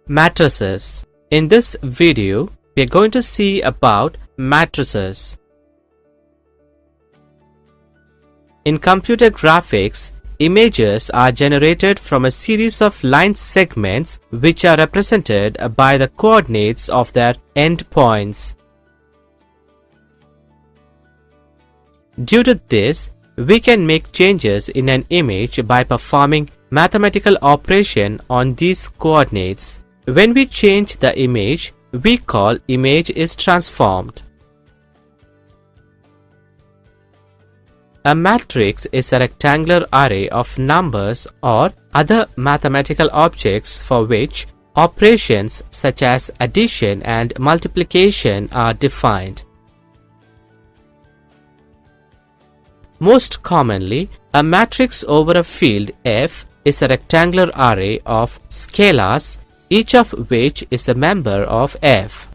Matrices. In this video, we are going to see about matrices. In computer graphics, images are generated from a series of line segments which are represented by the coordinates of their endpoints. Due to this, we can make changes in an image by performing mathematical operation on these coordinates. When we change the image, we call image is transformed. A matrix is a rectangular array of numbers or other mathematical objects for which operations such as addition and multiplication are defined. Most commonly, a matrix over a field F is a rectangular array of scalars, each of which is a member of F.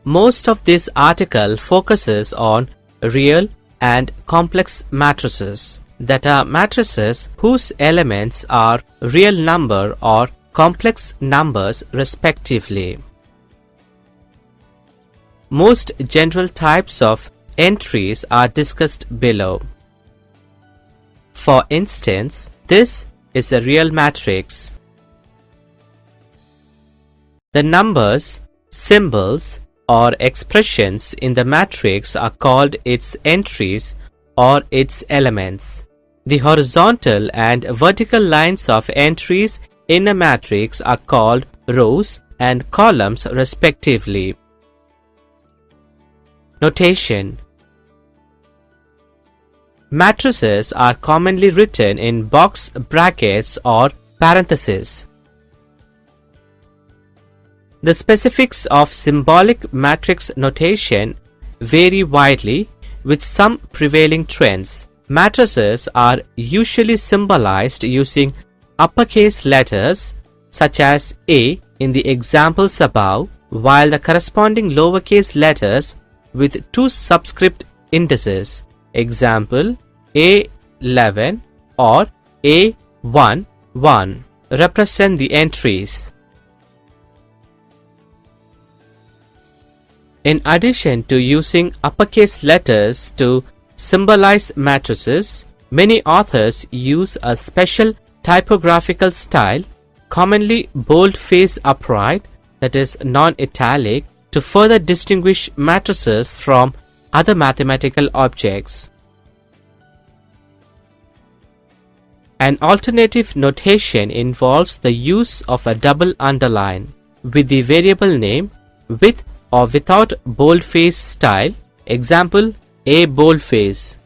Most of this article focuses on real and complex matrices, that are matrices whose elements are real number or complex numbers respectively. Most general types of entries are discussed below. For instance, this is a real matrix. The numbers, symbols, or expressions in the matrix are called its entries or its elements. The horizontal and vertical lines of entries in a matrix are called rows and columns respectively. Notation. Matrices are commonly written in box brackets or parentheses. The specifics of symbolic matrix notation vary widely, with some prevailing trends. Matrices are usually symbolized using uppercase letters such as A in the examples above, while the corresponding lowercase letters with two subscript indices, example A11 or A11, represent the entries. In addition to using uppercase letters to symbolize matrices, many authors use a special typographical style, commonly boldface upright, that is non-italic, to further distinguish matrices from other mathematical objects. An alternative notation involves the use of a double underline with the variable name with or without boldface style, example A boldface.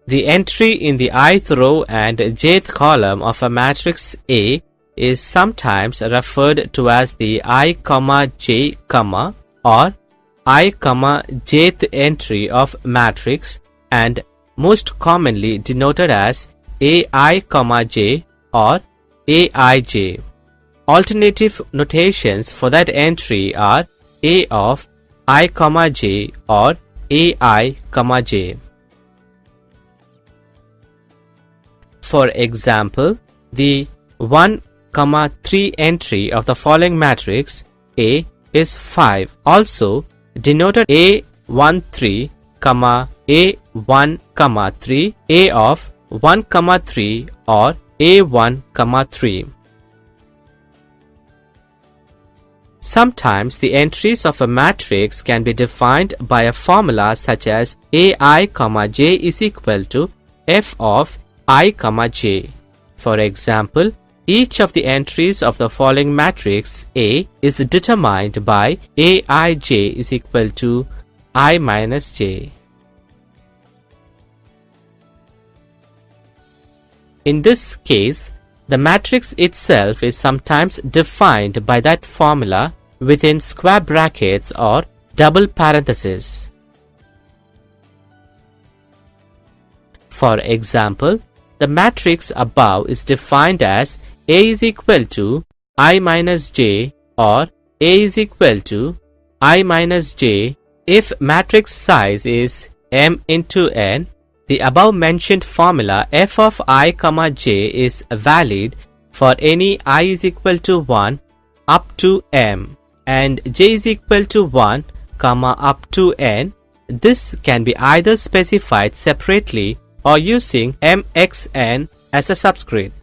The entry in the ith row and jth column of a matrix A is sometimes referred to as the I, j, or I, jth entry of matrix, and most commonly denoted as AI, j or Aij. Alternative notations for that entry are A of I, j or Ai, j. For example, the 1, 3 entry of the following matrix A is 5, also denoted A13, A1, 3, A of 1, 3 or A1, 3. Sometimes the entries of a matrix can be defined by a formula such as Ai, j is equal to F of I, j. For example, each of the entries of the following matrix A is determined by Aij is equal to I minus j. In this case, the matrix itself is sometimes defined by that formula within square brackets or double parentheses. For example, the matrix above is defined as A is equal to I minus j or A is equal to I minus j if matrix size is m into n The above mentioned formula f of I comma j is valid for any I is equal to 1 up to m and j is equal to 1 comma up to n. This can be either specified separately or using mxn as a subscript.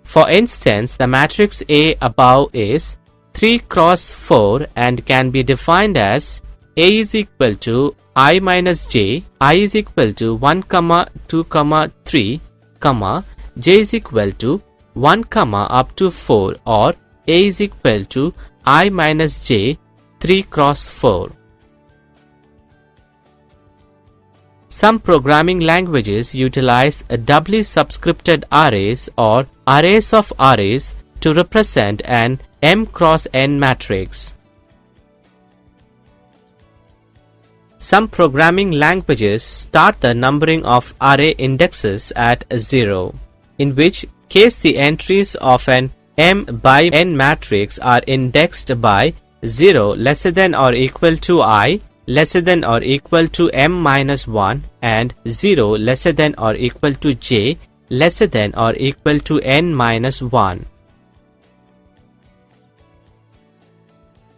For instance, the matrix A above is 3 cross 4 and can be defined as A is equal to I minus j, I is equal to 1 comma 2 comma 3 comma j is equal to 1 comma up to 4, or A is equal to I minus j 3 cross 4. Some programming languages utilize doubly subscripted arrays or arrays of arrays to represent an m cross n matrix. Some programming languages start the numbering of array indexes at 0, in which case the entries of an m by n matrix are indexed by 0 lesser than or equal to I lesser than or equal to m minus 1 and 0 lesser than or equal to j lesser than or equal to n minus 1.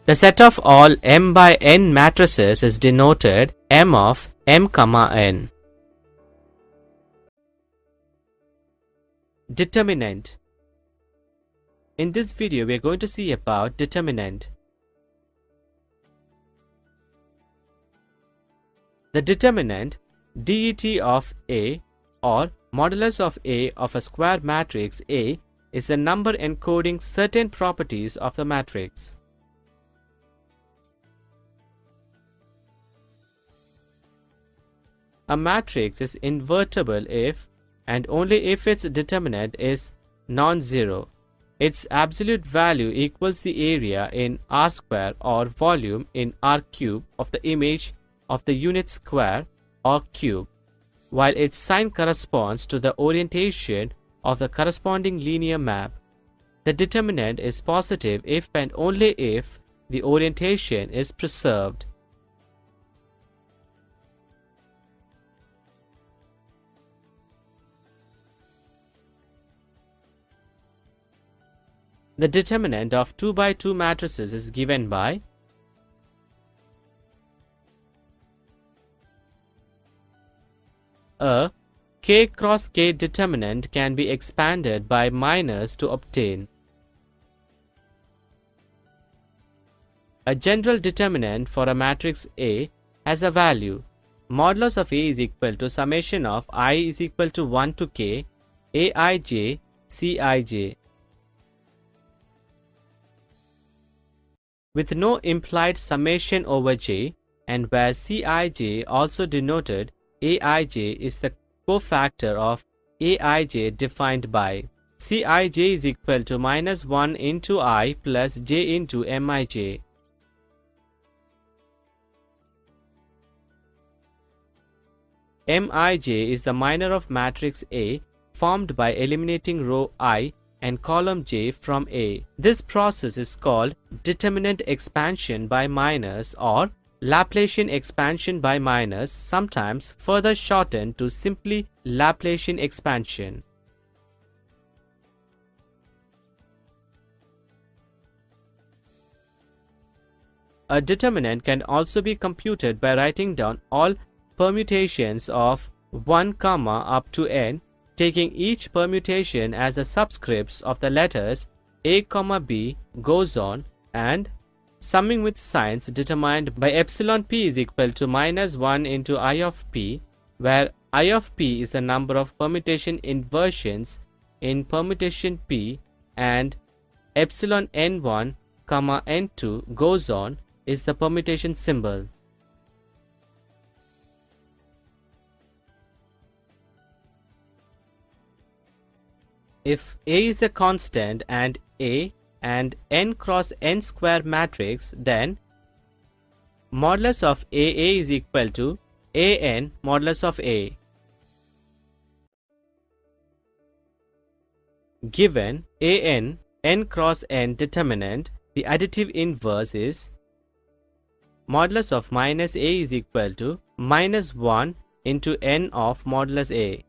The set of all m by n matrices is denoted m of m comma n. Determinant. In this video we are going to see about determinant. The determinant det of A or modulus of A of a square matrix A is a number encoding certain properties of the matrix. A matrix is invertible if and only if its determinant is non-zero. Its absolute value equals the area in R square or volume in R cube of the image of the unit square or cube, while its sign corresponds to the orientation of the corresponding linear map. The determinant is positive if and only if the orientation is preserved. The determinant of 2 by 2 matrices is given by a k cross k determinant can be expanded by minus to obtain a general determinant for a matrix A has a value modulus of A is equal to summation of I is equal to 1 to k aij cij, with no implied summation over j, and where Cij also denoted Aij is the cofactor of Aij defined by Cij is equal to minus 1 into I plus j into Mij. Mij is the minor of matrix A formed by eliminating row I and column j from A. This process is called determinant expansion by minus or Laplacian expansion by minus, sometimes further shortened to simply Laplacian expansion. A determinant can also be computed by writing down all permutations of 1 comma up to n, taking each permutation as the subscripts of the letters a comma b goes on, and summing with signs determined by epsilon p is equal to minus 1 into I of p, where I of p is the number of permutation inversions in permutation p, and epsilon n1 comma n2 goes on is the permutation symbol. If A is a constant and A and n cross n square matrix, then modulus of AA is equal to AN modulus of A. Given AN n cross n determinant, the additive inverse is modulus of minus A is equal to minus 1 into n of modulus A.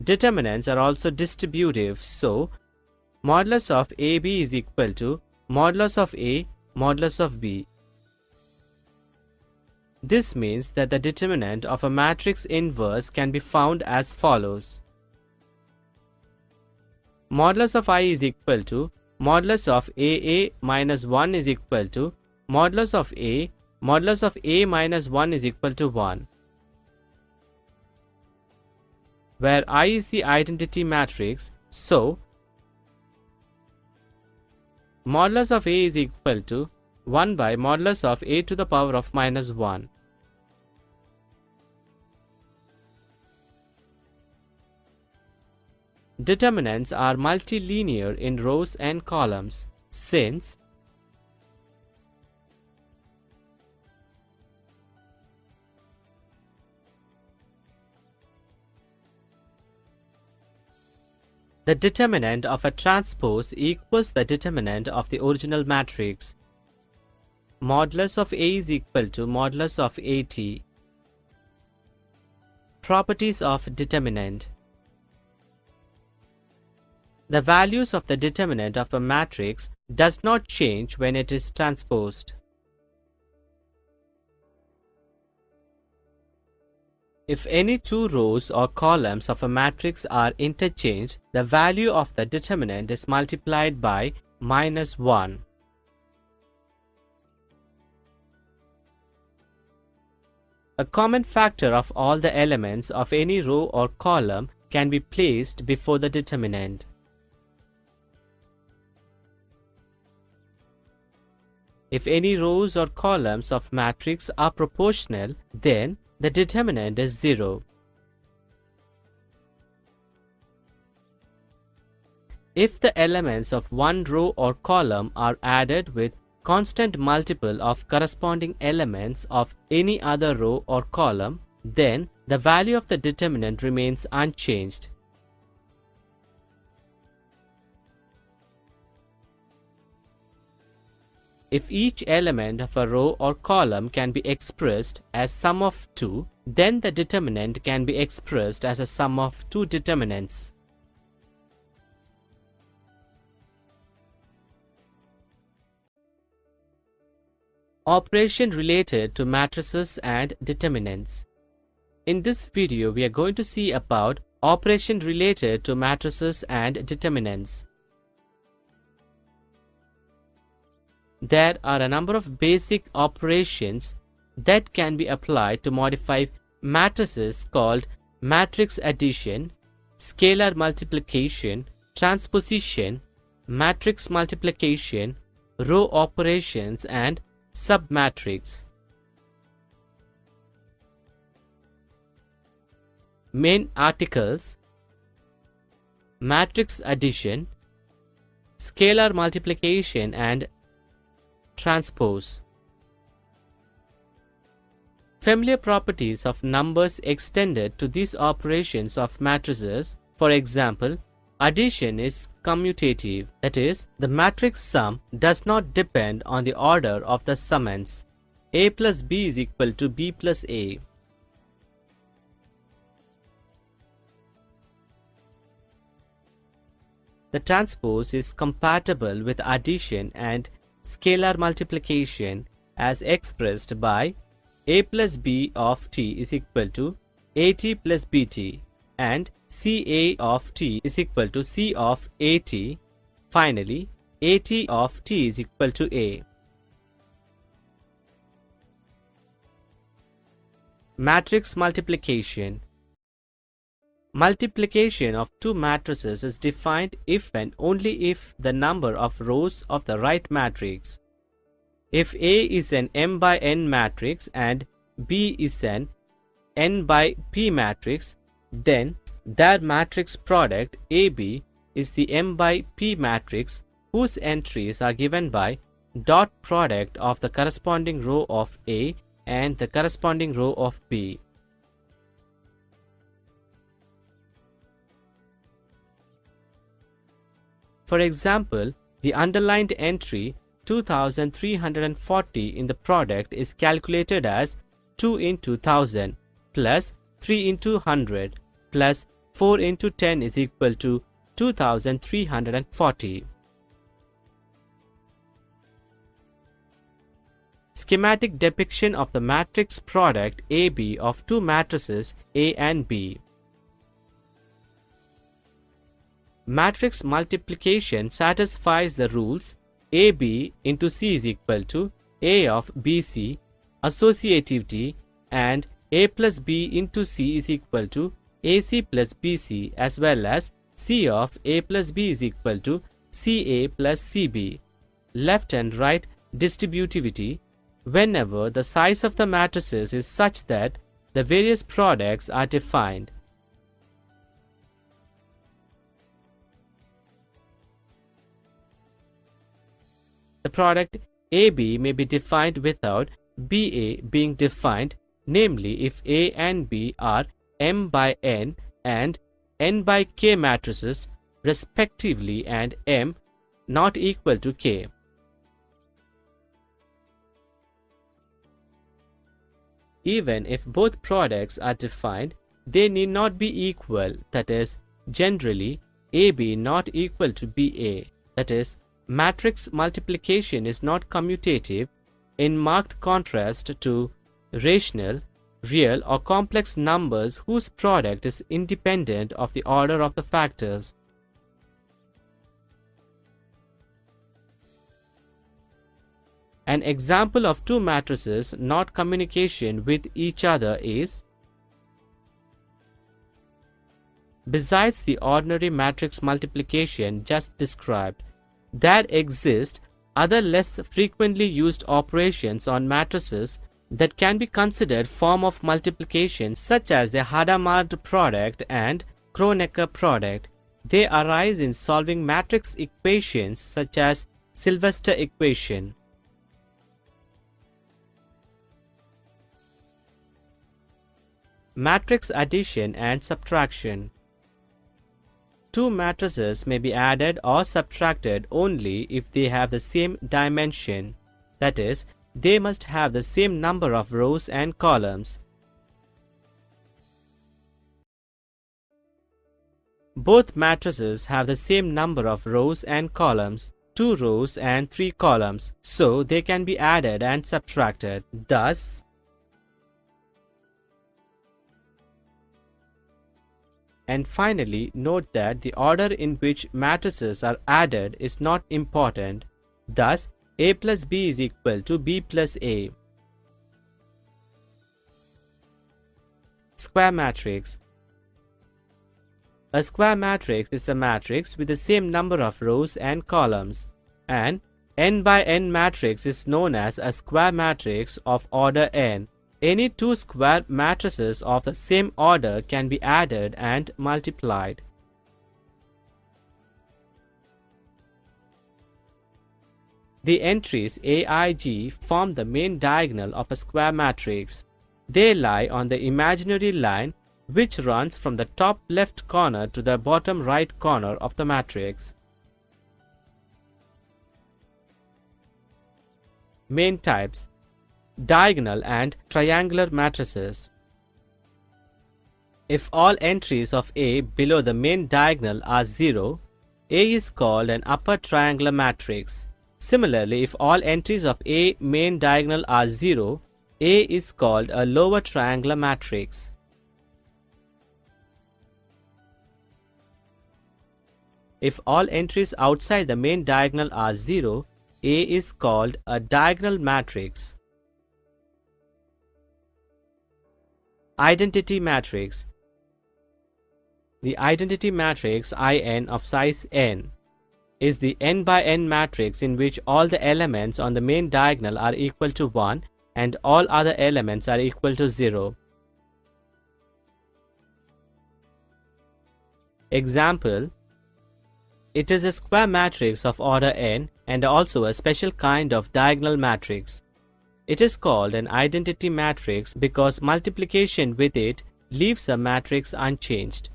Determinants are also distributive, so modulus of AB is equal to modulus of A modulus of B. This means that the determinant of a matrix inverse can be found as follows. Modulus of I is equal to modulus of AA minus 1 is equal to modulus of A minus 1 is equal to 1, where I is the identity matrix, so modulus of A is equal to 1 by modulus of A to the power of minus 1. Determinants are multilinear in rows and columns, since the determinant of a transpose equals the determinant of the original matrix. Modulus of A is equal to modulus of AT. Properties of determinant. The values of the determinant of a matrix does not change when it is transposed. If any two rows or columns of a matrix are interchanged, the value of the determinant is multiplied by minus 1. A common factor of all the elements of any row or column can be placed before the determinant. If any rows or columns of matrix are proportional, then the determinant is 0. If the elements of one row or column are added with constant multiple of corresponding elements of any other row or column, then the value of the determinant remains unchanged. If each element of a row or column can be expressed as sum of 2, then the determinant can be expressed as a sum of two determinants. Operation related to matrices and determinants. In this video, we are going to see about operation related to matrices and determinants. There are a number of basic operations that can be applied to modify matrices called matrix addition, scalar multiplication, transposition, matrix multiplication, row operations, and submatrix. Main articles: matrix addition, scalar multiplication, and transpose. Familiar properties of numbers extended to these operations of matrices. For example, addition is commutative, that is, the matrix sum does not depend on the order of the summand. A plus B is equal to B plus A. The transpose is compatible with addition and scalar multiplication as expressed by A plus B of t is equal to AT plus BT and CA of t is equal to C of AT. Finally, AT of t is equal to A. Matrix multiplication. Multiplication of two matrices is defined if and only if the number of rows of the right matrix. If A is an m by n matrix and B is an n by p matrix, then their matrix product AB is the m by p matrix whose entries are given by dot product of the corresponding row of A and the corresponding row of B. For example, the underlined entry 2340 in the product is calculated as 2 into 1000 plus 3 into 100 plus 4 into 10 is equal to 2340. Schematic depiction of the matrix product AB of two matrices A and B. Matrix multiplication satisfies the rules AB into C is equal to A of BC, associativity, and A plus B into C is equal to AC plus BC, as well as C of A plus B is equal to CA plus CB. Left and right distributivity whenever the size of the matrices is such that the various products are defined. The product AB may be defined without BA being defined, namely if A and B are M by N and N by K matrices respectively and M not equal to K. Even if both products are defined, they need not be equal, that is, generally AB not equal to BA, that is, matrix multiplication is not commutative, in marked contrast to rational, real or complex numbers whose product is independent of the order of the factors. An example of two matrices not communication with each other is, besides the ordinary matrix multiplication just described, there exist other less frequently used operations on matrices that can be considered form of multiplication, such as the Hadamard product and Kronecker product. They arise in solving matrix equations such as Sylvester equation. Matrix addition and subtraction. Two matrices may be added or subtracted only if they have the same dimension, that is, they must have the same number of rows and columns. Both matrices have the same number of rows and columns, 2 rows and 3 columns, so they can be added and subtracted. Thus, and finally, note that the order in which matrices are added is not important. Thus, A plus B is equal to B plus A. Square matrix. A square matrix is a matrix with the same number of rows and columns. An n by n matrix is known as a square matrix of order n. Any two square matrices of the same order can be added and multiplied. The entries aij form the main diagonal of a square matrix. They lie on the imaginary line which runs from the top left corner to the bottom right corner of the matrix. Main types: diagonal and triangular matrices. If all entries of A below the main diagonal are 0, A is called an upper triangular matrix. Similarly, if all entries of A main diagonal are 0, A is called a lower triangular matrix. If all entries outside the main diagonal are 0, A is called a diagonal matrix. Identity matrix. The identity matrix IN of size n is the n by n matrix in which all the elements on the main diagonal are equal to 1 and all other elements are equal to 0. Example: it is a square matrix of order n and also a special kind of diagonal matrix. It is called an identity matrix because multiplication with it leaves a matrix unchanged.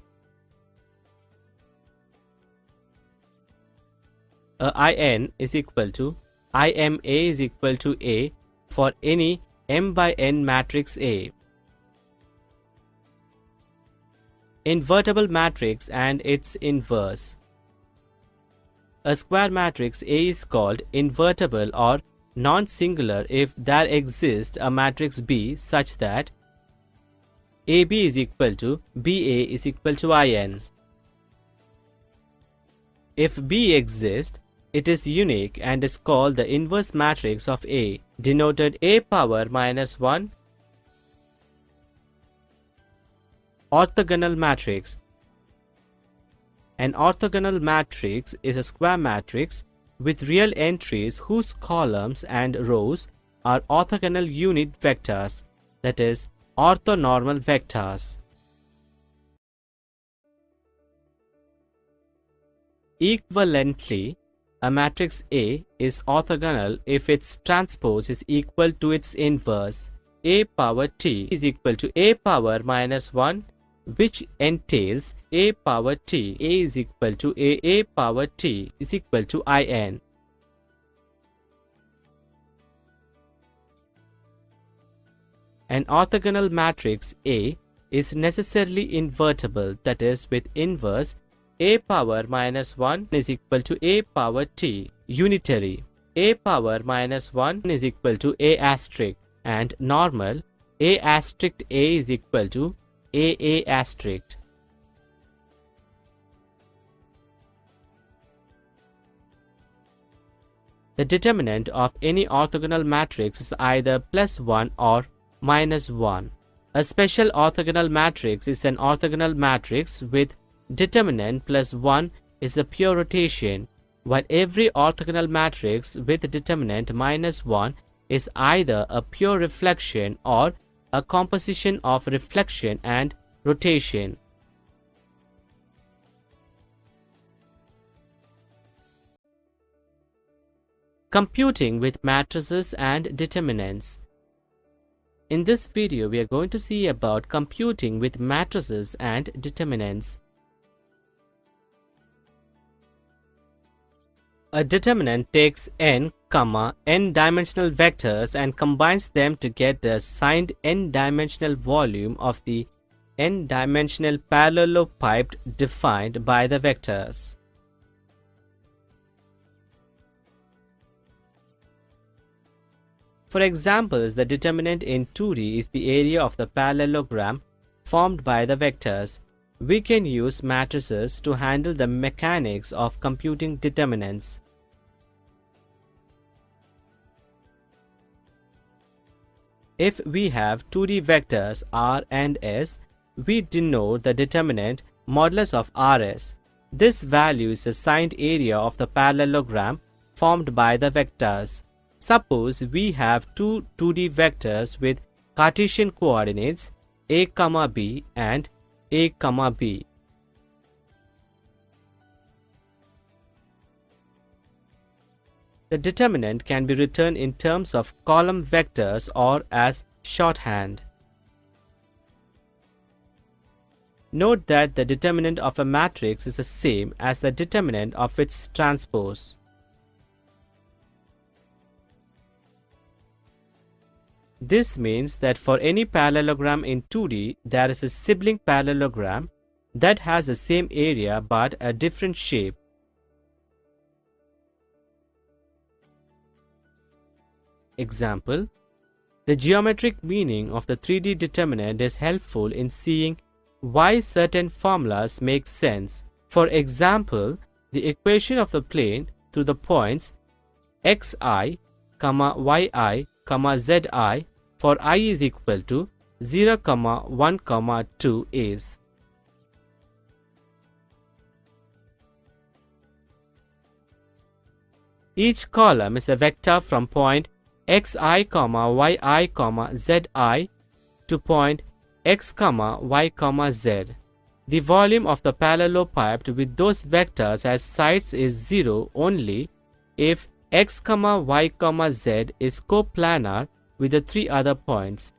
A IN is equal to IMA is equal to A for any m by n matrix A. Invertible matrix and its inverse. A square matrix A is called invertible or non-singular if there exists a matrix B such that AB is equal to BA is equal to IN. If B exists, it is unique and is called the inverse matrix of A, denoted A power minus 1. Orthogonal matrix. An orthogonal matrix is a square matrix with real entries whose columns and rows are orthogonal unit vectors, that is, orthonormal vectors. Equivalently, a matrix A is orthogonal if its transpose is equal to its inverse. A power t is equal to A power minus 1, which entails A power t. A is equal to A power t is equal to IN. An orthogonal matrix A is necessarily invertible, that is, with inverse A power minus 1 is equal to A power t. Unitary, A power minus 1 is equal to A asterisk, and normal, A asterisk A is equal to A asterisk. The determinant of any orthogonal matrix is either plus 1 or minus 1. A special orthogonal matrix is an orthogonal matrix with determinant plus 1 is a pure rotation, while every orthogonal matrix with determinant minus 1 is either a pure reflection or a composition of reflection and rotation. Computing with matrices and determinants. In this video, we are going to see about computing with matrices and determinants. A determinant takes n dimensional vectors and combines them to get the signed n-dimensional volume of the n-dimensional parallelepiped defined by the vectors. For example, the determinant in 2D is the area of the parallelogram formed by the vectors. We can use matrices to handle the mechanics of computing determinants. If we have 2D vectors R and S, we denote the determinant modulus of Rs. This value is the signed area of the parallelogram formed by the vectors. Suppose we have two 2D vectors with Cartesian coordinates a, b and a, b. The determinant can be written in terms of column vectors or as shorthand. Note that the determinant of a matrix is the same as the determinant of its transpose. This means that for any parallelogram in 2D, there is a sibling parallelogram that has the same area but a different shape. Example: the geometric meaning of the 3D determinant is helpful in seeing why certain formulas make sense. For example, the equation of the plane through the points xi, yi, zi for I is equal to 0, 1, 2 is. Each column is a vector from point xi, yi, zi to point x, y, z. The volume of the parallelepiped with those vectors as sides is 0 only if x, y, z is coplanar with the three other points.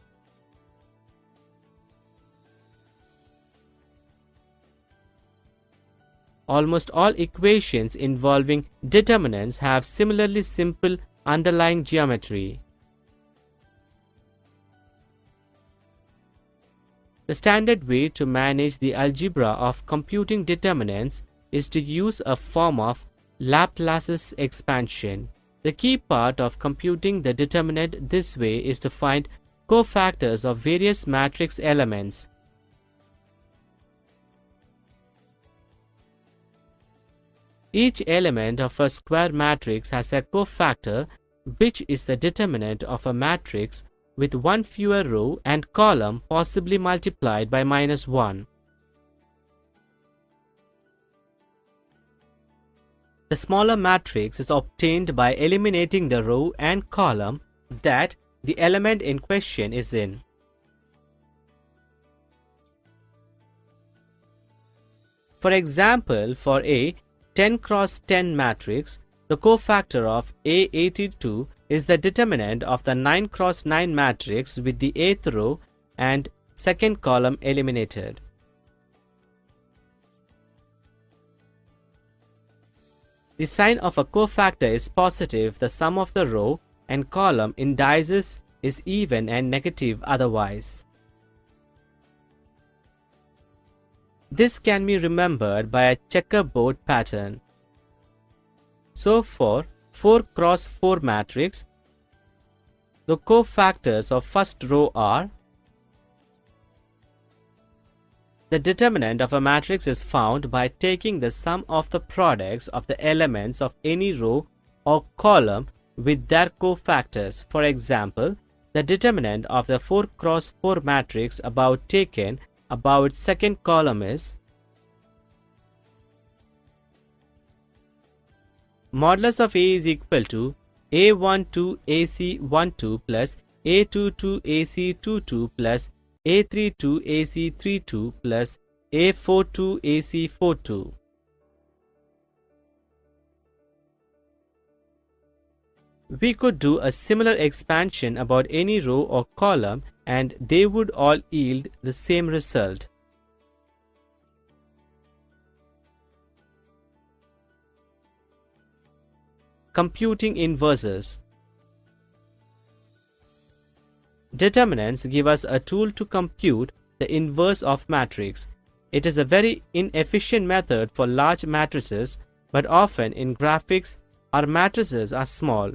Almost all equations involving determinants have similarly simple underlying geometry. The standard way to manage the algebra of computing determinants is to use a form of Laplace's expansion. The key part of computing the determinant this way is to find cofactors of various matrix elements. Each element of a square matrix has a cofactor, which is the determinant of a matrix with one fewer row and column, possibly multiplied by -1. The smaller matrix is obtained by eliminating the row and column that the element in question is in. For example, for a 10 cross 10 matrix, the cofactor of A82 is the determinant of the 9 cross 9 matrix with the 8th row and 2nd column eliminated. The sign of a cofactor is positive if the sum of the row and column indices is even and negative otherwise. This can be remembered by a checkerboard pattern. So for 4 cross 4 matrix, the cofactors of first row are: the determinant of a matrix is found by taking the sum of the products of the elements of any row or column with their cofactors. For example, the determinant of the 4 cross 4 matrix above taken above its second column is modulus of A is equal to A12 AC12 plus A22 AC22 plus A32 AC32 plus A42 AC42. We could do a similar expansion about any row or column and they would all yield the same result. Computing inverses. Determinants give us a tool to compute the inverse of matrix. It is a very inefficient method for large matrices, but often in graphics our matrices are small.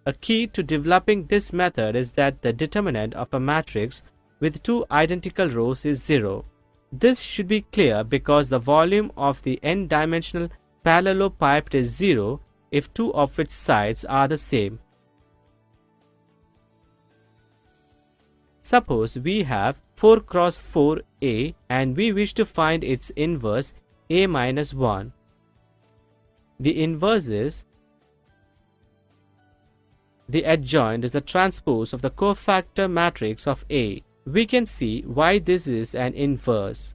A key to developing this method is that the determinant of a matrix with two identical rows is 0. This should be clear because the volume of the n-dimensional parallelepiped is 0 if two of its sides are the same. Suppose we have 4 cross 4A and we wish to find its inverse A minus 1. The inverse is the adjoint is the transpose of the cofactor matrix of A. We can see why this is an inverse.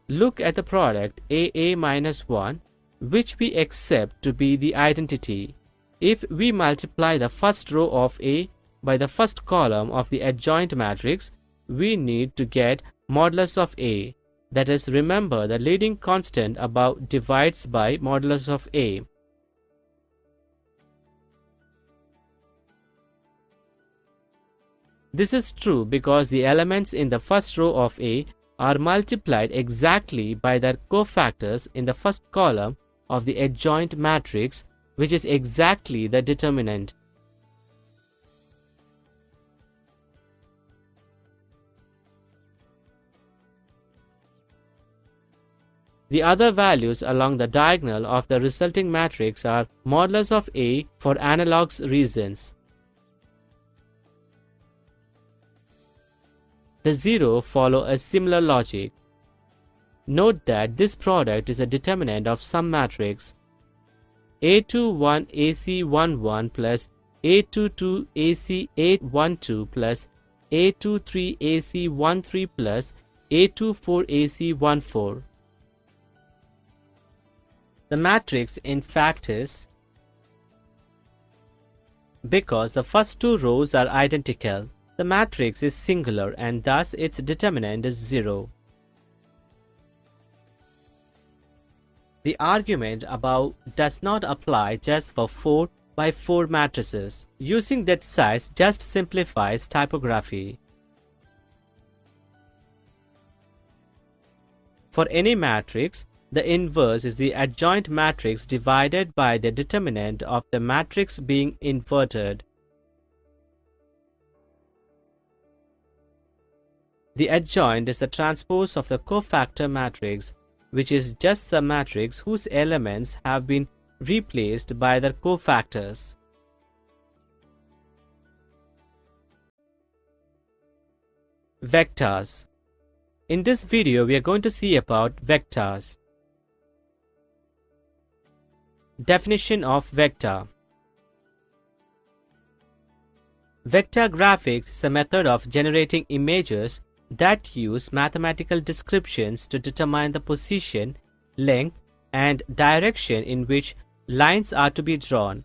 Look at the product AA minus 1, which we accept to be the identity. If we multiply the first row of A by the first column of the adjoint matrix, we need to get modulus of A. That is, remember the leading constant above divides by modulus of A. This is true because the elements in the first row of A are multiplied exactly by their cofactors in the first column of the adjoint matrix, which is exactly the determinant. The other values along the diagonal of the resulting matrix are modulus of A for analogous reasons. The 0 follow a similar logic. Note that this product is a determinant of some matrix. A21 AC11 plus A22 AC812 plus A23 AC13 plus A24 AC14. The matrix in fact is because the first two rows are identical. The matrix is singular and thus its determinant is 0. The argument above does not apply just for 4 by 4 matrices. Using that size just simplifies typography. For any matrix, the inverse is the adjoint matrix divided by the determinant of the matrix being inverted. The adjoint is the transpose of the cofactor matrix, which is just the matrix whose elements have been replaced by their cofactors. Vectors. In this video, we are going to see about vectors. Definition of vector. Vector graphics is a method of generating images that use mathematical descriptions to determine the position, length, and direction in which lines are to be drawn.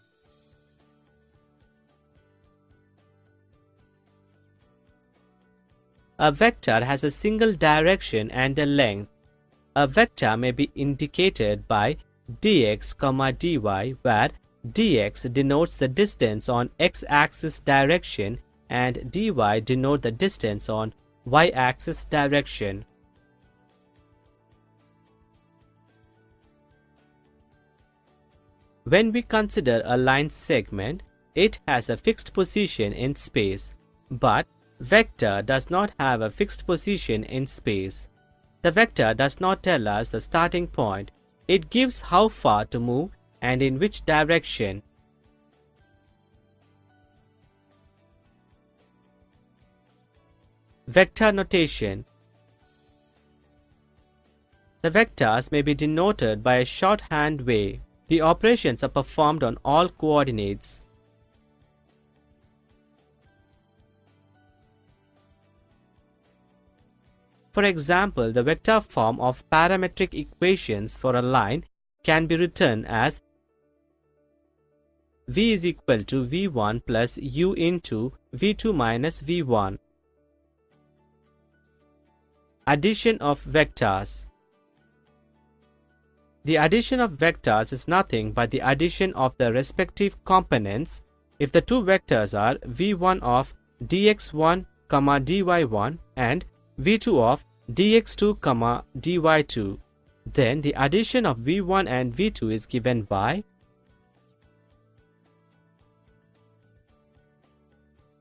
A vector has a single direction and a length. A vector may be indicated by dx, dy, where dx denotes the distance on x-axis direction and dy denote the distance on y-axis direction. When we consider a line segment, it has a fixed position in space, but vector does not have a fixed position in space. The vector does not tell us the starting point, it gives how far to move and in which direction. Vector notation. The vectors may be denoted by a shorthand way. The operations are performed on all coordinates. For example, the vector form of parametric equations for a line can be written as v is equal to v1 plus u into v2 minus v1. Addition of vectors. The addition of vectors is nothing but the addition of the respective components. If the two vectors are v1 of dx1, dy1 and v2 of dx2, dy2, then the addition of v1 and v2 is given by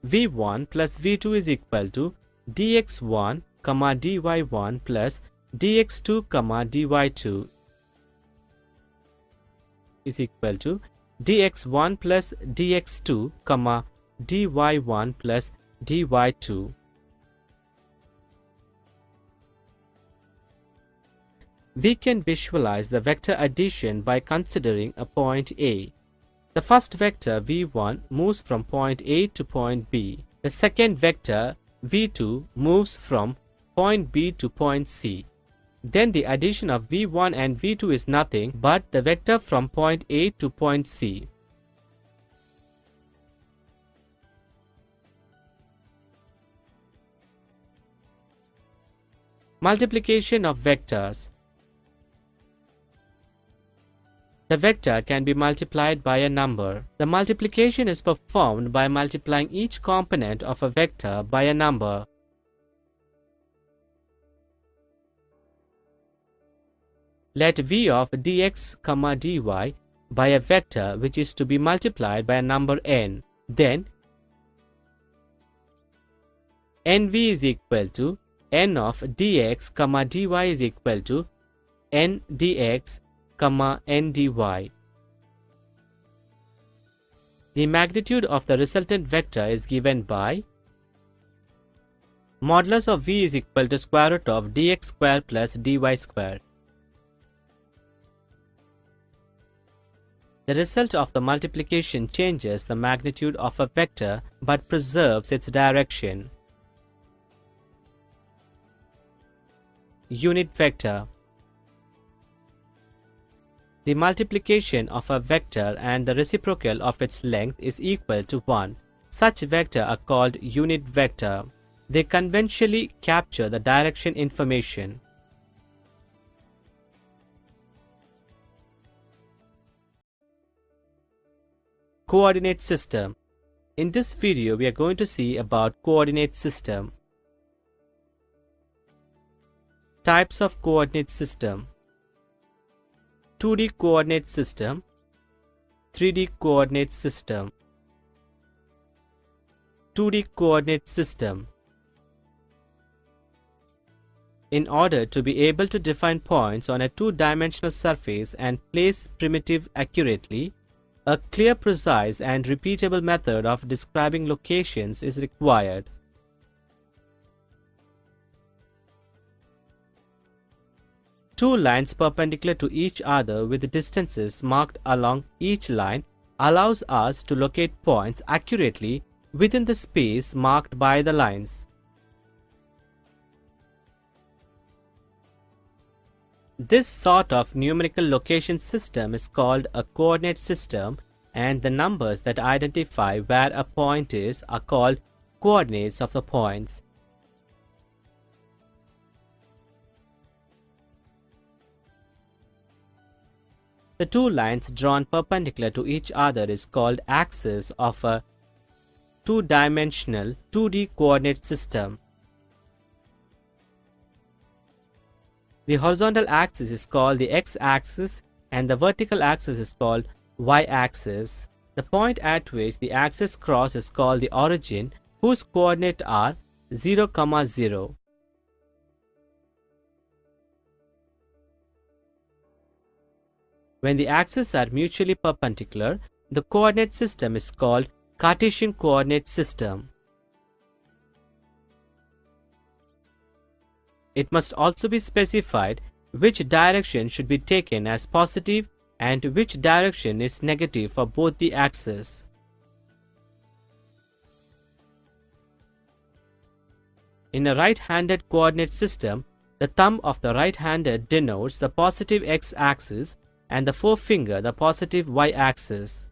v1 plus v2 is equal to dx1, dy1 plus dx2, dy2 is equal to dx1 plus dx2, dy1 plus dy2. We can visualize the vector addition by considering a point A. The first vector v1 moves from point A to point B. The second vector v2 moves from point B to point C. Then the addition of v1 and v2 is nothing but the vector from point A to point C. Multiplication of vectors. The vector can be multiplied by a number. The multiplication is performed by multiplying each component of a vector by a number. Let v of dx, dy by a vector which is to be multiplied by a number n. Then nv is equal to n of dx, dy is equal to n dx, n dy. The magnitude of the resultant vector is given by modulus of v is equal to square root of dx square plus dy square. The result of the multiplication changes the magnitude of a vector but preserves its direction. Unit vector. The multiplication of a vector and the reciprocal of its length is equal to 1. Such vectors are called unit vector. They conventionally capture the direction information. Coordinate system. In this video, we are going to see about coordinate system. Types of coordinate system: 2D coordinate system, 3D coordinate system. 2D coordinate system. In order to be able to define points on a two-dimensional surface and place primitive accurately, a clear, precise, and repeatable method of describing locations is required. Two lines perpendicular to each other with distances marked along each line allows us to locate points accurately within the space marked by the lines. This sort of numerical location system is called a coordinate system, and the numbers that identify where a point is are called coordinates of the points. The two lines drawn perpendicular to each other is called axis of a two-dimensional 2D coordinate system. The horizontal axis is called the x-axis and the vertical axis is called y-axis. The point at which the axis crosses is called the origin, whose coordinates are 0, 0. When the axes are mutually perpendicular, the coordinate system is called Cartesian coordinate system. It must also be specified which direction should be taken as positive and which direction is negative for both the axes. In a right-handed coordinate system, the thumb of the right-hander denotes the positive x-axis and the forefinger the positive y-axis.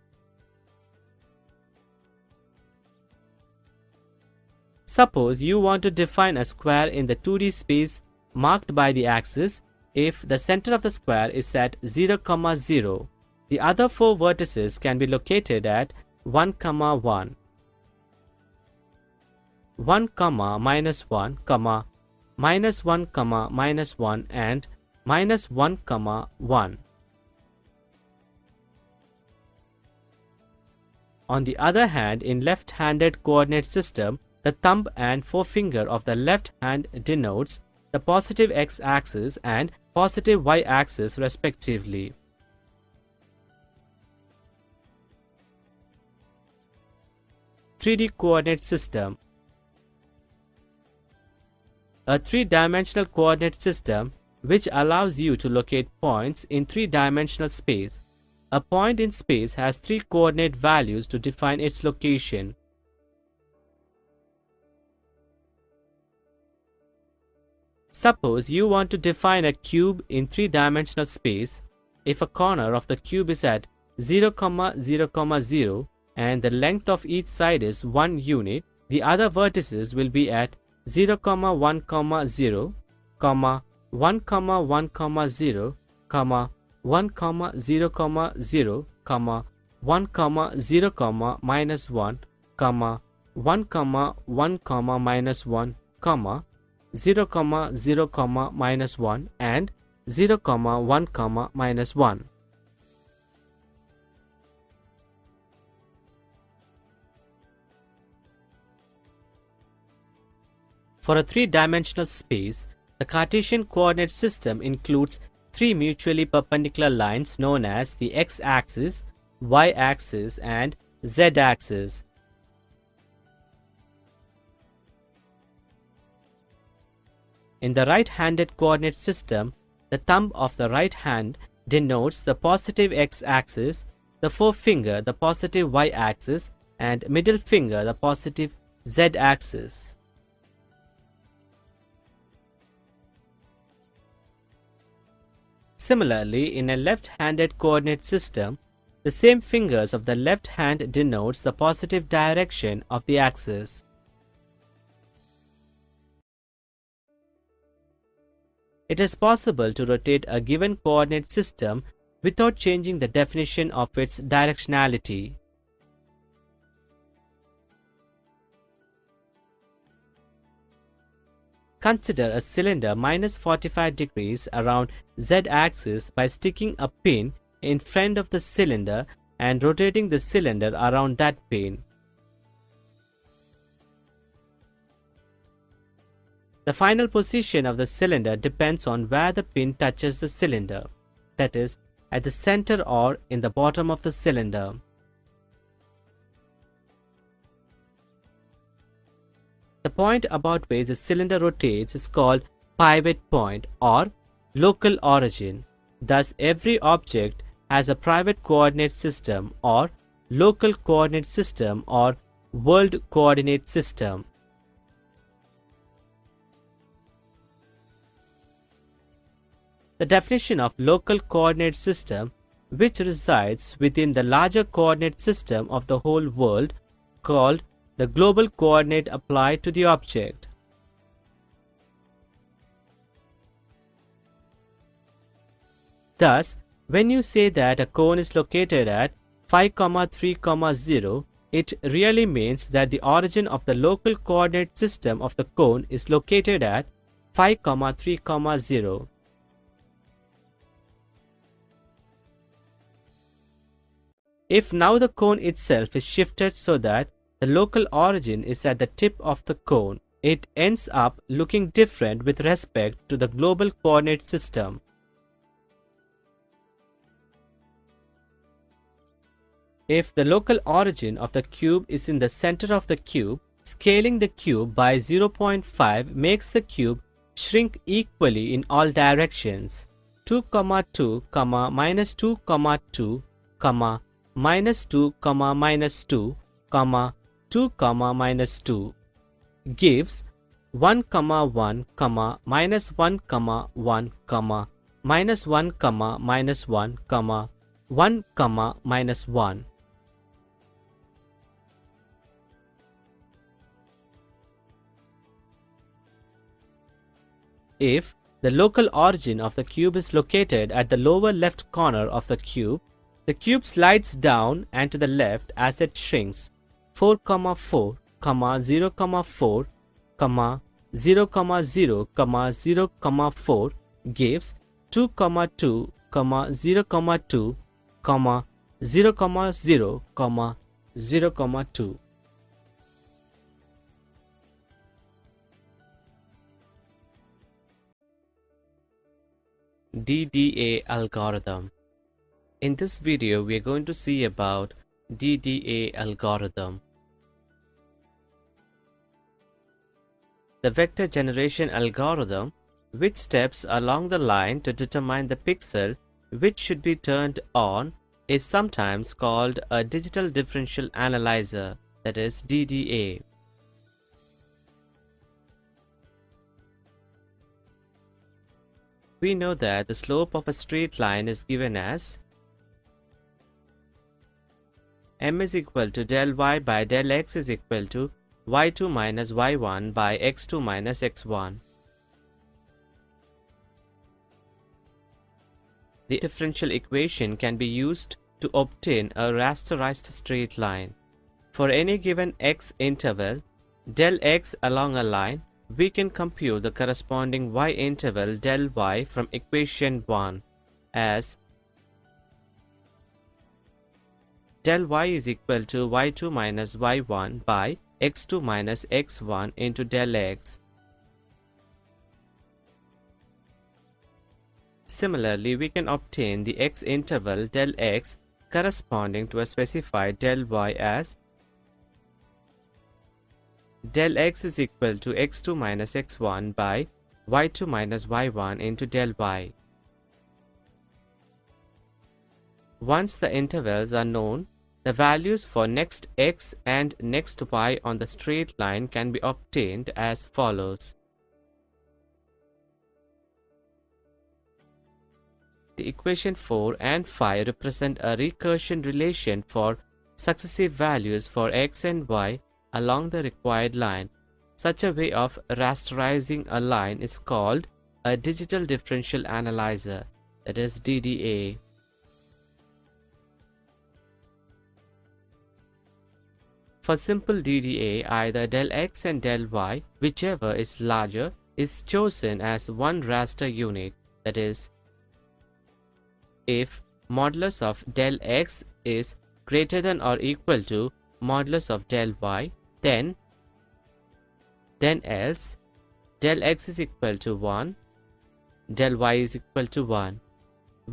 Suppose you want to define a square in the 2D space marked by the axis. If the center of the square is at 0, 0, the other four vertices can be located at 1, 1, 1, minus 1, minus 1, minus 1, and minus 1, 1. On the other hand, in left-handed coordinate system, the thumb and forefinger of the left hand denotes the positive x-axis and positive y-axis respectively. (3D coordinate system). A three-dimensional coordinate system which allows you to locate points in three-dimensional space. A point in space has three coordinate values to define its location. Suppose you want to define a cube in three-dimensional space. If a corner of the cube is at 0, 0, 0 and the length of each side is 1 unit, the other vertices will be at 0, 1, 0, 1, 1, 0, 1, 0, 0, 1, 0, minus 1, 1, 1, minus 1, 0, 0, minus 1, and 0, 1, minus 1. For a three-dimensional space, the Cartesian coordinate system includes three mutually perpendicular lines known as the x-axis, y-axis, and z-axis. In the right-handed coordinate system, the thumb of the right hand denotes the positive x-axis, the forefinger the positive y-axis, and middle finger the positive z-axis. Similarly, in a left-handed coordinate system, the same fingers of the left hand denotes the positive direction of the axis. It is possible to rotate a given coordinate system without changing the definition of its directionality. Consider a cylinder minus 45 degrees around z-axis by sticking a pin in front of the cylinder and rotating the cylinder around that pin. The final position of the cylinder depends on where the pin touches the cylinder, that is, at the center or in the bottom of the cylinder. The point about which the cylinder rotates is called pivot point or local origin. Thus, every object has a private coordinate system or local coordinate system or world coordinate system. The definition of local coordinate system, which resides within the larger coordinate system of the whole world, called the global coordinate applied to the object. Thus, when you say that a cone is located at 5, 3, 0, it really means that the origin of the local coordinate system of the cone is located at 5, 3, 0. If now the cone itself is shifted so that the local origin is at the tip of the cone, it ends up looking different with respect to the global coordinate system. If the local origin of the cube is in the center of the cube, scaling the cube by 0.5 makes the cube shrink equally in all directions. 2, 2, minus 2, 2, minus 2, minus 2, 2, minus 2 gives 1, 1, minus 1, 1, minus 1, minus 1, 1, minus 1. If the local origin of the cube is located at the lower left corner of the cube slides down and to the left as it shrinks. 4, 4, 0, 4, 0, 0, 0, 4 gives 2, 2, 0, 2, 0, 0, 0, 2. DDA algorithm. In this video, we are going to see about DDA algorithm. The vector generation algorithm, which steps along the line to determine the pixel which should be turned on, is sometimes called a digital differential analyzer, that is DDA. We know that the slope of a straight line is given as m is equal to del y by del x is equal to y2 minus y1 by x2 minus x1. The differential equation can be used to obtain a rasterized straight line. For any given x interval, del x along a line, we can compute the corresponding y interval del y from equation 1 as del y is equal to y2 minus y1 by x2 minus x1 into del x. Similarly, we can obtain the x interval del x corresponding to a specified del y as del x is equal to x2 minus x1 by y2 minus y1 into del y. Once the intervals are known, the values for next x and next y on the straight line can be obtained as follows. The equation 4 and 5 represent a recursion relation for successive values for x and y along the required line. Such a way of rasterizing a line is called a digital differential analyzer, that is DDA. For simple DDA, either del x and del y, whichever is larger, is chosen as one raster unit. That is, if modulus of del x is greater than or equal to modulus of del y, then else del x is equal to 1, del y is equal to 1.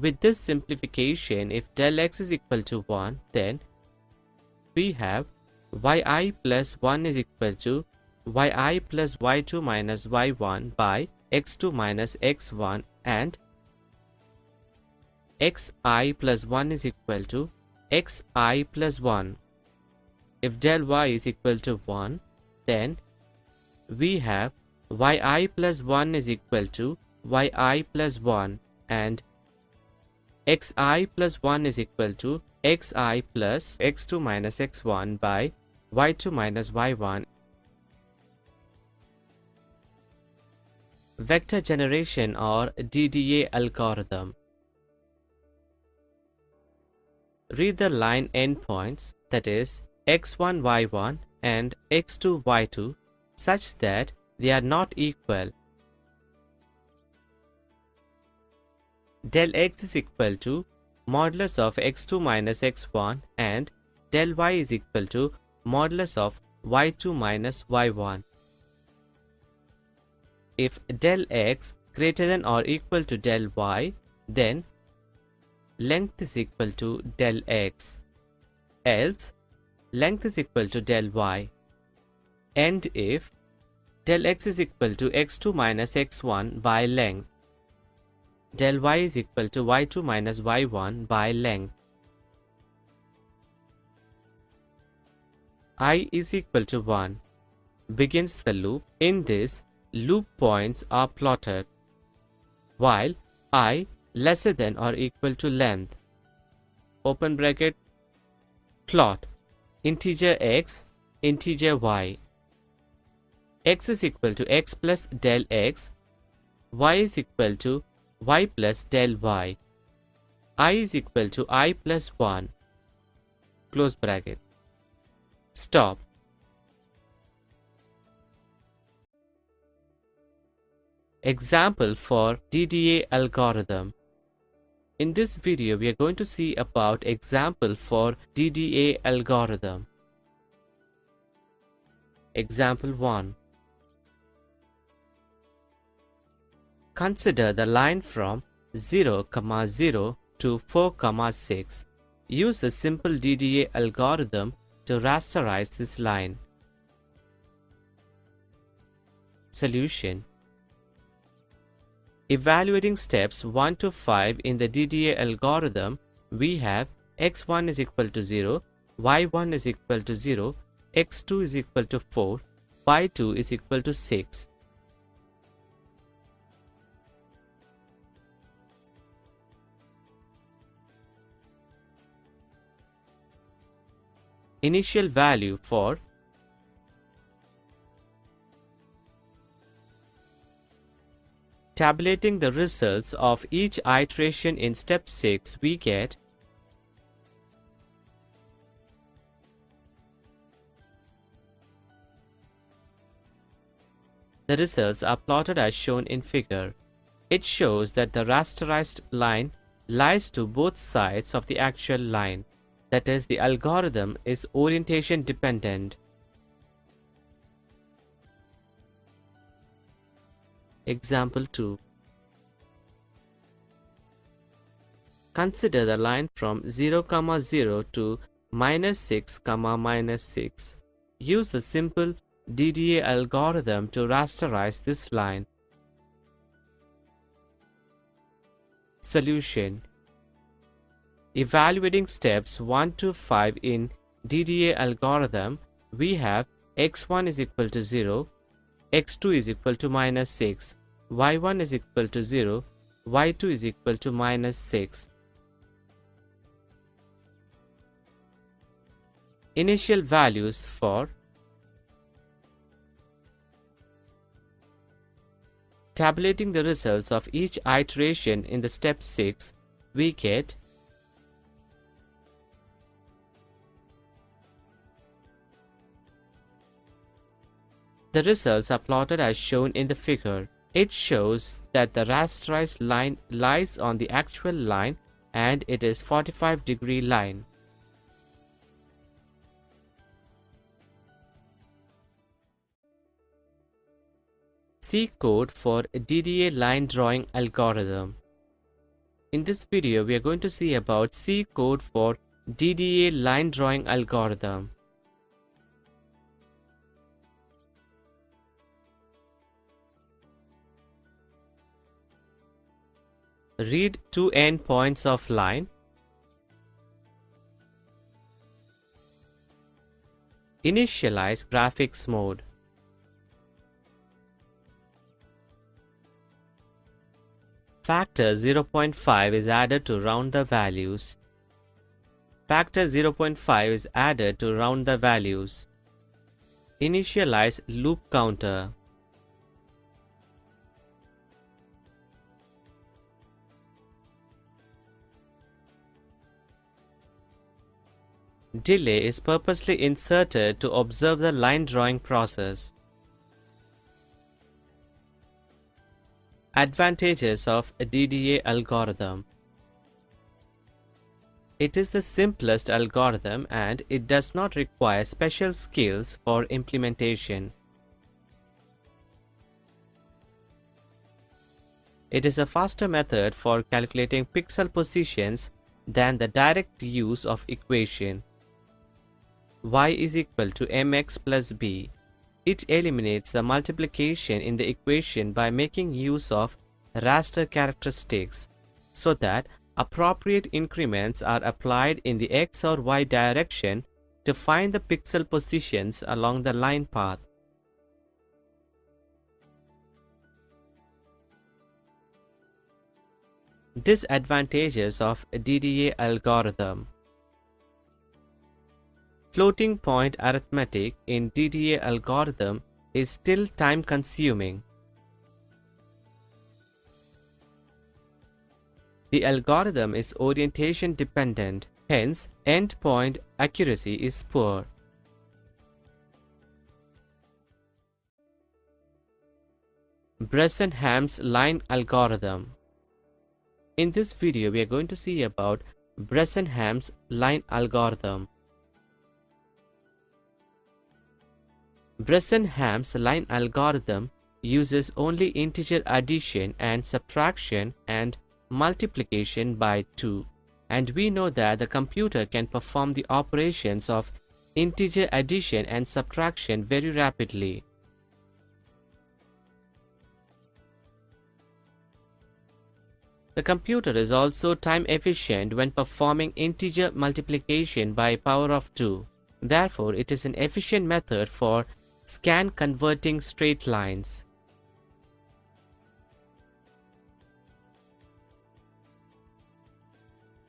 With this simplification, if del x is equal to 1, then we have yi plus 1 is equal to yi plus y2 minus y1 by x2 minus x1, and xi plus 1 is equal to xi plus 1. If del y is equal to 1, then we have yi plus 1 is equal to yi plus 1, and xi plus 1 is equal to xi plus x2 minus x1 by y2 minus y1. Vector generation or DDA algorithm. Read the line endpoints, that is x1 y1 and x2 y2, such that they are not equal. Del x is equal to modulus of x2 minus x1 and del y is equal to modulus of y2 minus y1. If del x greater than or equal to del y, then length is equal to del x, else length is equal to del y. And if del x is equal to x2 minus x1 by length, del y is equal to y2 minus y1 by length. I is equal to 1 begins the loop. In this, loop points are plotted, while I lesser than or equal to length. Open bracket, plot integer x, integer y. X is equal to x plus del x, y is equal to y plus del y, I is equal to I plus 1. Close bracket. Stop. Example for DDA algorithm. In this video, we are going to see about example for DDA algorithm. Example 1. Consider the line from 0, 0 to 4, 6. Use the simple DDA algorithm to rasterize this line. Solution. Evaluating steps 1 to 5 in the DDA algorithm, we have x1 is equal to 0, y1 is equal to 0, x2 is equal to 4, y2 is equal to 6. Initial value for tabulating the results of each iteration in step 6, we get the results are plotted as shown in figure. It shows that the rasterized line lies to both sides of the actual line. That is, the algorithm is orientation dependent. Example 2. Consider the line from 0, 0 to -6, -6. Use the simple DDA algorithm to rasterize this line. Solution. Evaluating steps 1 to 5 in DDA algorithm, we have x1 is equal to 0, x2 is equal to -6, y1 is equal to 0, y2 is equal to -6. Initial values for tabulating the results of each iteration in the step 6, we get the results are plotted as shown in the figure. It shows that the rasterized line lies on the actual line and it is 45-degree line. See code for DDA line drawing algorithm. In this video, we are going to see about C code for DDA line drawing algorithm. Read two endpoints of line. Initialize graphics mode. Factor 0.5 is added to round the values. Factor 0.5 is added to round the values. Initialize loop counter. Delay is purposely inserted to observe the line drawing process. Advantages of a DDA algorithm. It is the simplest algorithm and it does not require special skills for implementation. It is a faster method for calculating pixel positions than the direct use of equation y is equal to mx plus b. It eliminates the multiplication in the equation by making use of raster characteristics so that appropriate increments are applied in the x or y direction to find the pixel positions along the line path. Disadvantages of a DDA algorithm. Floating point arithmetic in DDA algorithm is still time consuming. The algorithm is orientation dependent, hence endpoint accuracy is poor. BRESENHAM'S line algorithm. In this video, we are going to see about BRESENHAM'S line algorithm. BRESENHAM'S line algorithm uses only integer addition and subtraction and multiplication by 2, and we know that the computer can perform the operations of integer addition and subtraction very rapidly. The computer is also time efficient when performing integer multiplication by power of 2. Therefore, it is an efficient method for scan converting straight lines.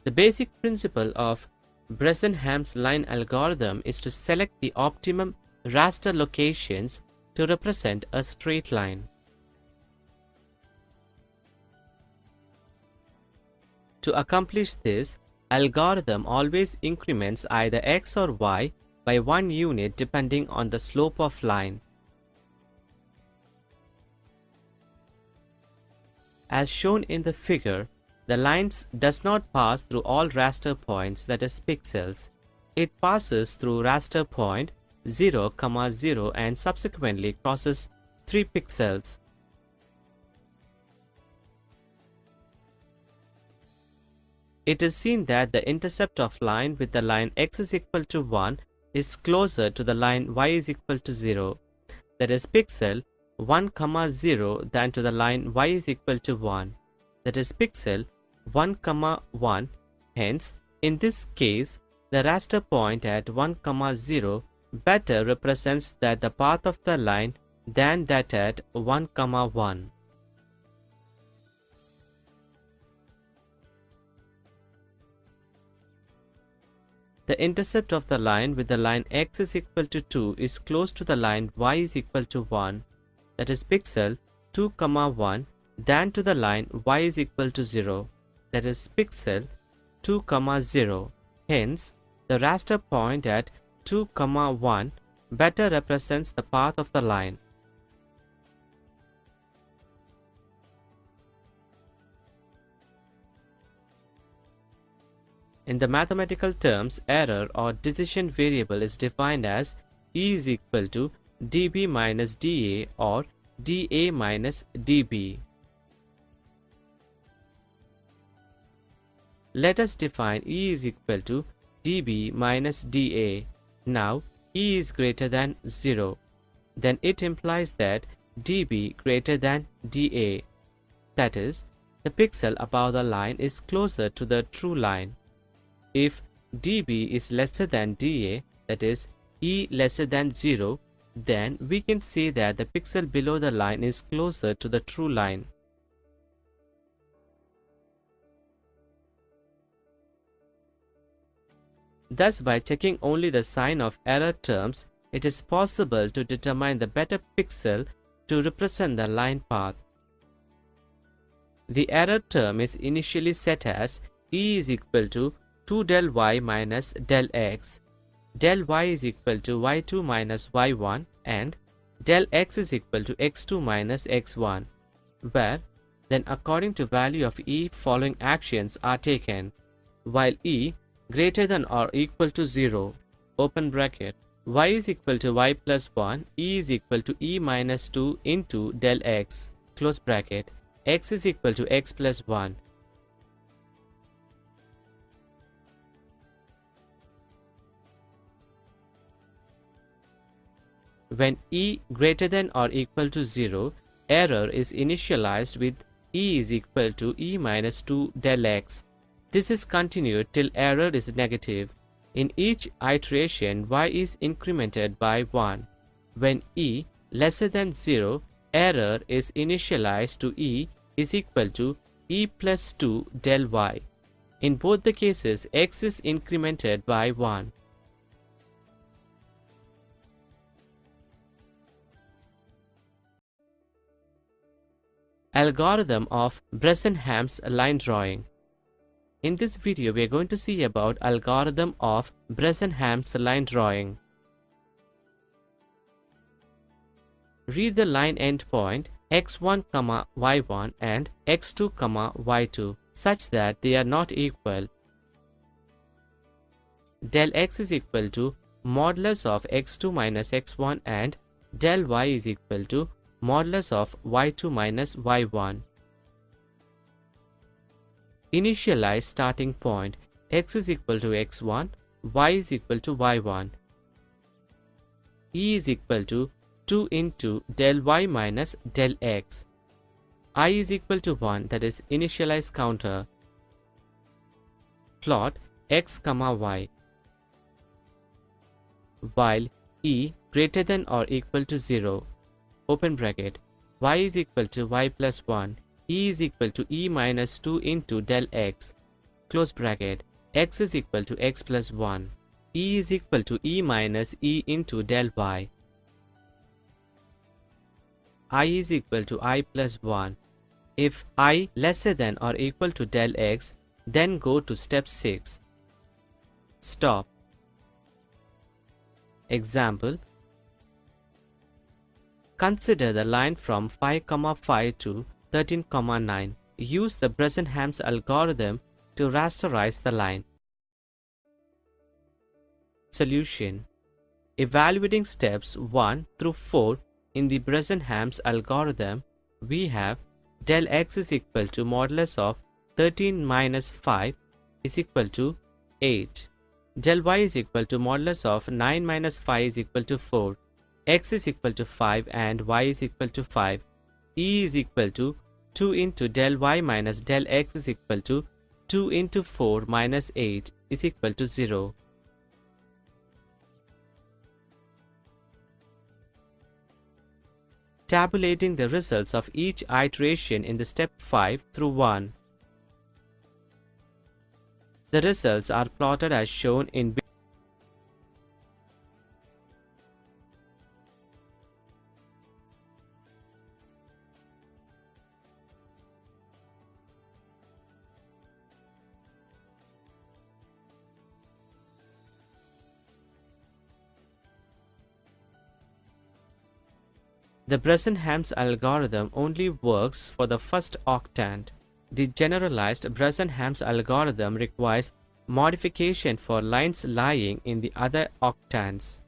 The basic principle of BRESENHAM'S line algorithm is to select the optimum raster locations to represent a straight line. To accomplish this, algorithm always increments either x or y by 1 unit depending on the slope of line. As shown in the figure, the lines does not pass through all raster points, that is pixels. It passes through raster point 0, 0 and subsequently crosses 3 pixels. It is seen that the intercept of line with the line x is equal to 1 is closer to the line y is equal to 0, that is pixel 1, 0 than to the line y is equal to 1, that is pixel 1, 1. Hence, in this case, the raster point at 1, 0 better represents that the path of the line than that at 1, 1. The intercept of the line with the line x is equal to 2 is close to the line y is equal to 1, that is pixel 2, 1, than to the line y is equal to 0, that is pixel 2, 0. Hence, the raster point at 2, 1 better represents the path of the line. In the mathematical terms, error or decision variable is defined as E is equal to dB minus dA or dA minus dB. Let us define E is equal to dB minus dA. Now, E is greater than 0. Then it implies that dB greater than dA. That is, the pixel above the line is closer to the true line. If dB is lesser than dA, that is, E lesser than 0, then we can say that the pixel below the line is closer to the true line. Thus, by checking only the sign of error terms, it is possible to determine the better pixel to represent the line path. The error term is initially set as E is equal to 2 del y minus del x, del y is equal to y2 minus y1, and del x is equal to x2 minus x1, where then according to value of E, following actions are taken. While E greater than or equal to 0, open bracket, y is equal to y plus 1, E is equal to E minus 2 into del x, close bracket, x is equal to x plus 1. When E greater than or equal to 0, error is initialized with E is equal to E minus 2 del x. This is continued till error is negative. In each iteration, y is incremented by 1. When E lesser than 0, error is initialized to E is equal to E plus 2 del y. In both the cases, x is incremented by 1. Algorithm of BRESENHAM'S line drawing. In this video, we are going to see about algorithm of BRESENHAM'S line drawing. Read the line endpoint x1, y1 and x2, y2 such that they are not equal. Del x is equal to modulus of x2 minus x1 and del y is equal to modulus of y2 minus y1. Initialize starting point x is equal to x1, y is equal to y1. E is equal to 2 into del y minus del x. I is equal to 1, that is initialize counter. Plot x, y. While E greater than or equal to 0, open bracket, y is equal to y plus 1, E is equal to E minus 2 into del x, close bracket, x is equal to x plus 1, E is equal to E minus E into del y. I is equal to I plus 1. If I lesser than or equal to del x, then go to step 6. Stop. Example. Consider the line from 5, 5 to 13, 9. Use the BRESENHAM'S algorithm to rasterize the line. Solution. Evaluating steps 1 through 4 in the BRESENHAM'S algorithm, we have del x is equal to modulus of 13 minus 5 is equal to 8. Del y is equal to modulus of 9 minus 5 is equal to 4. X is equal to 5 and y is equal to 5. E is equal to 2 into del y minus del x is equal to 2 into 4 minus 8 is equal to 0. Tabulating the results of each iteration in the step 5 through 1. The results are plotted as shown in The BRESENHAM'S algorithm only works for the first octant. The generalized BRESENHAM'S algorithm requires modification for lines lying in the other octants.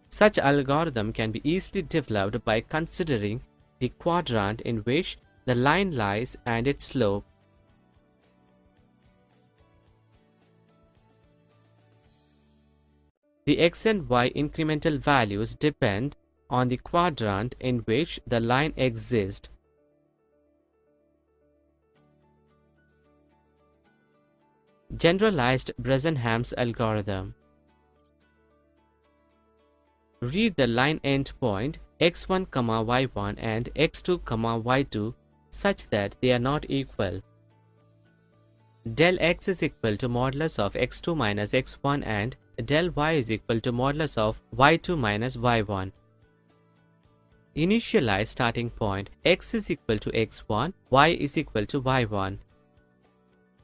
Such algorithm can be easily developed by considering the quadrant in which the line lies and its slope. The x and y incremental values depend on the quadrant in which the line exists. Generalized BRESENHAM'S algorithm. Read the line endpoint x1, y1 and x2, y2 such that they are not equal. Del x is equal to modulus of x2 minus x1 and del y is equal to modulus of y2 minus y1. Initialize starting point x is equal to x1, y is equal to y1.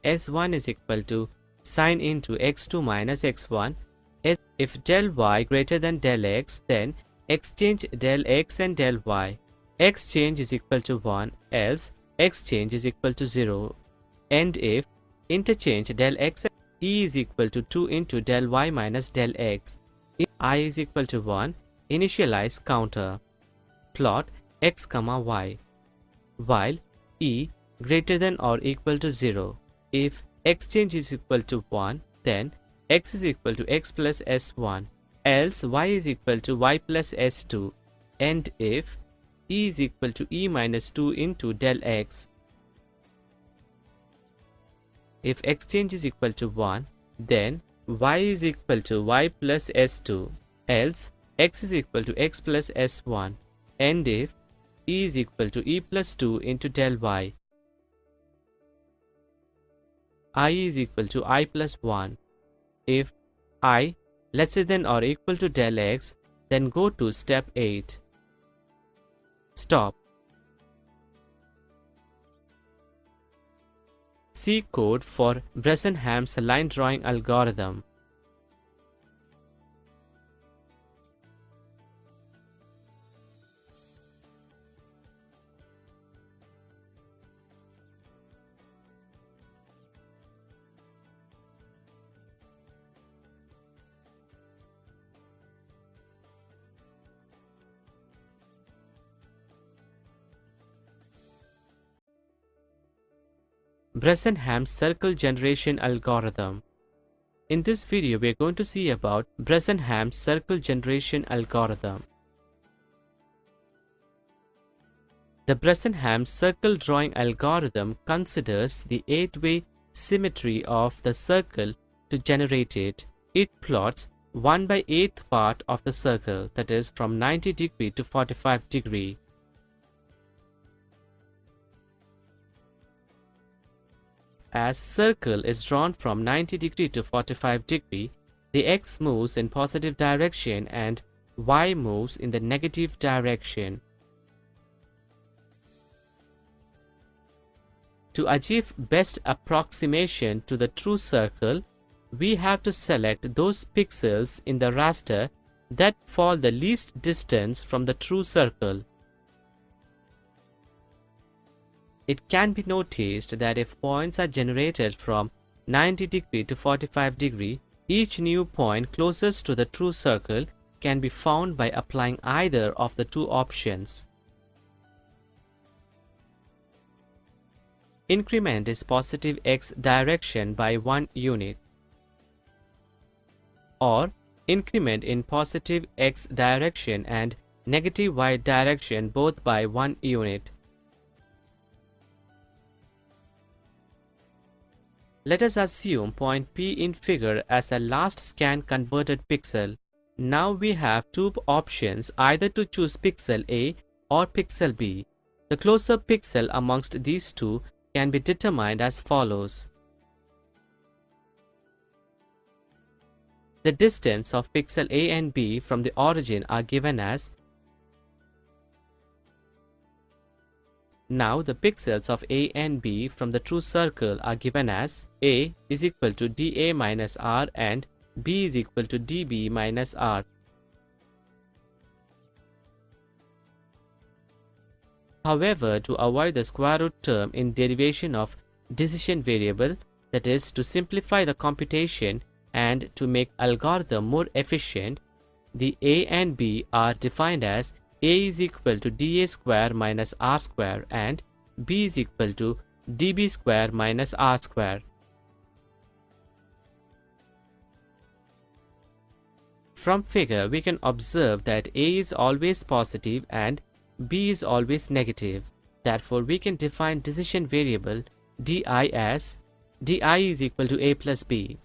S1 is equal to sine into x2 minus x1. If del y greater than del x, then exchange del x and del y. Exchange is equal to 1, else exchange is equal to 0. And if interchange del x, e is equal to 2 into del y minus del x. If I is equal to 1, initialize counter. Plot x, y. While e greater than or equal to 0. If exchange is equal to 1, then x is equal to x plus s1, else y is equal to y plus s2, and if e is equal to e minus 2 into del x. If exchange is equal to 1, then y is equal to y plus s2, else x is equal to x plus s1, and if e is equal to e plus 2 into del y. I is equal to I plus 1. If I lesser than or equal to del x, then go to step 8. Stop. See code for BRESENHAM'S line drawing algorithm. BRESENHAM'S circle generation algorithm. In this video, we are going to see about BRESENHAM'S circle generation algorithm. The BRESENHAM'S circle drawing algorithm considers the 8-way symmetry of the circle to generate it. It plots 1/8th part of the circle, that is from 90 degree to 45 degree. As circle is drawn from 90 degree to 45 degree, the x moves in positive direction and y moves in the negative direction. To achieve best approximation to the true circle, we have to select those pixels in the raster that fall the least distance from the true circle. It can be noticed that if points are generated from 90 degree to 45 degree, each new point closest to the true circle can be found by applying either of the two options. Increment is positive x direction by 1 unit, or increment in positive x direction and negative y direction both by 1 unit. Let us assume point P in figure as a last scan converted pixel. Now we have two options, either to choose pixel A or pixel B. The closer pixel amongst these two can be determined as follows. The distance of pixel A and B from the origin are given as. Now the pixels of A and B from the true circle are given as A is equal to dA minus R and B is equal to dB minus R. However, to avoid the square root term in derivation of decision variable, that is, to simplify the computation and to make algorithm more efficient, the a and b are defined as a is equal to dA square minus r square and b is equal to dB square minus r square. From figure, we can observe that a is always positive and b is always negative. Therefore, we can define decision variable di as di is equal to a plus b.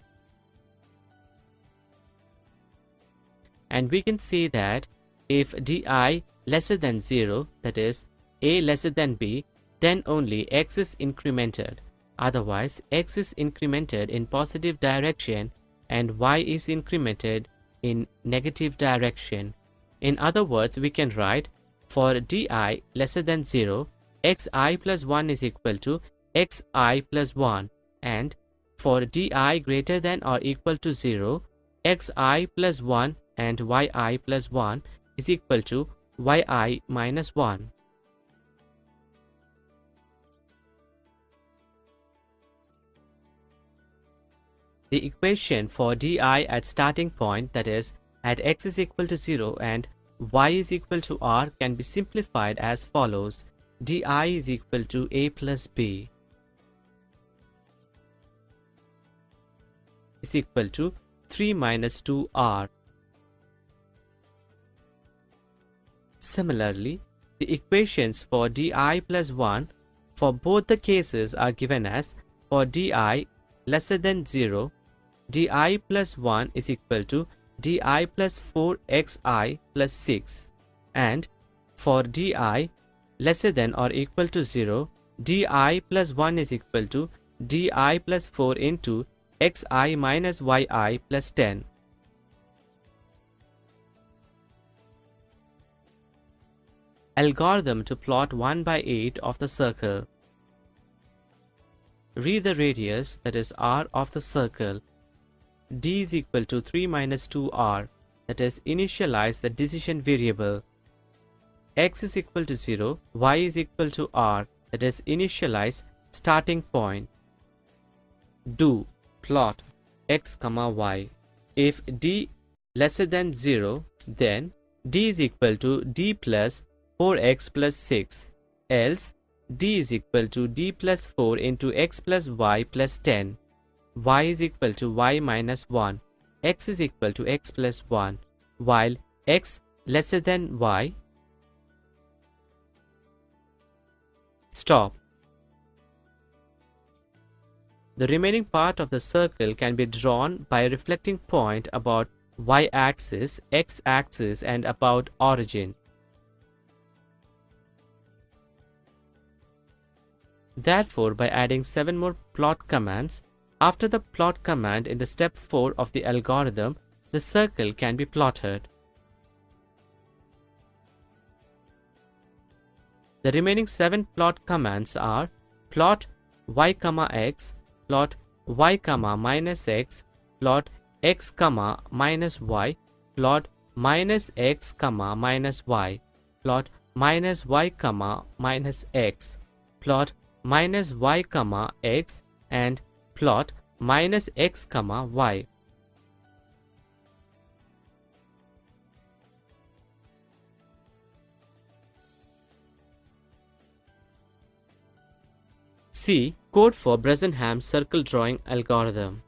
And we can say that if di lesser than 0, that is a lesser than b, then only x is incremented. Otherwise, x is incremented in positive direction and y is incremented in negative direction. In other words, we can write for di lesser than 0, xi plus 1 is equal to xi plus 1, and for di greater than or equal to 0, xi plus 1 and yi plus 1 is equal to yi minus 1. The equation for di at starting point, that is at x is equal to 0 and y is equal to r, can be simplified as follows. Di is equal to a plus b is equal to 3 minus 2r. Similarly, the equations for di plus 1 for both the cases are given as for di lesser than 0, di plus 1 is equal to di plus 4xi plus 6, and for di lesser than or equal to 0, di plus 1 is equal to di plus 4 into xi minus yi plus 10. Algorithm to plot 1 by 8 of the circle. Read the radius, that is r, of the circle. D is equal to 3 minus 2r, that is, initialize the decision variable. X is equal to 0, y is equal to r, that is, initialize starting point. Do plot x comma y. If d lesser than 0, then d is equal to d plus 4x plus 6, else d is equal to d plus 4 into x plus y plus 10. Y is equal to y minus 1, x is equal to x plus 1, while x lesser than y. Stop. The remaining part of the circle can be drawn by a reflecting point about y-axis, x-axis, and about origin. Therefore, by adding 7 more plot commands, after the plot command in the step 4 of the algorithm, the circle can be plotted. The remaining 7 plot commands are plot y comma x, plot y comma minus x, plot x comma minus y, plot minus x comma minus y, plot minus y comma minus x, plot minus y comma x, and plot minus x comma y. C. Code for BRESENHAM'S circle drawing algorithm.